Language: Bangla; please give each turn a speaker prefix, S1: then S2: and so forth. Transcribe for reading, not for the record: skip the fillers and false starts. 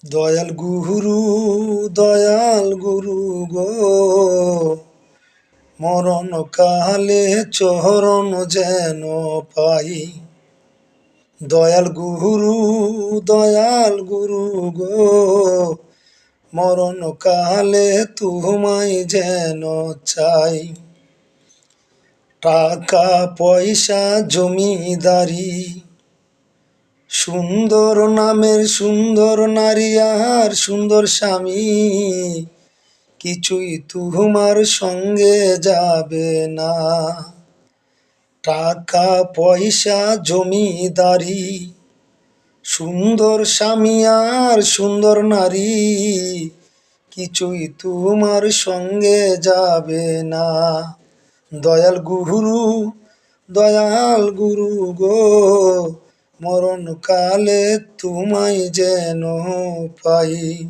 S1: দয়াল গুরু গো, মরণ কালে চরণ যেন পাই। দয়াল গুরু গো, মরণ কালে তোমায় যেন চাই। টাকা পয়সা জমিদারি, সুন্দর নামের সুন্দর নারী আর সুন্দর স্বামী, কিছুই তোমার সঙ্গে যাবে না। টাকা পয়সা জমিদারি, সুন্দর স্বামী আর সুন্দর নারী, কিছুই তোমার সঙ্গে যাবে না। দয়াল গুরু গো, মরণ কালে তোমায় যেন পাই।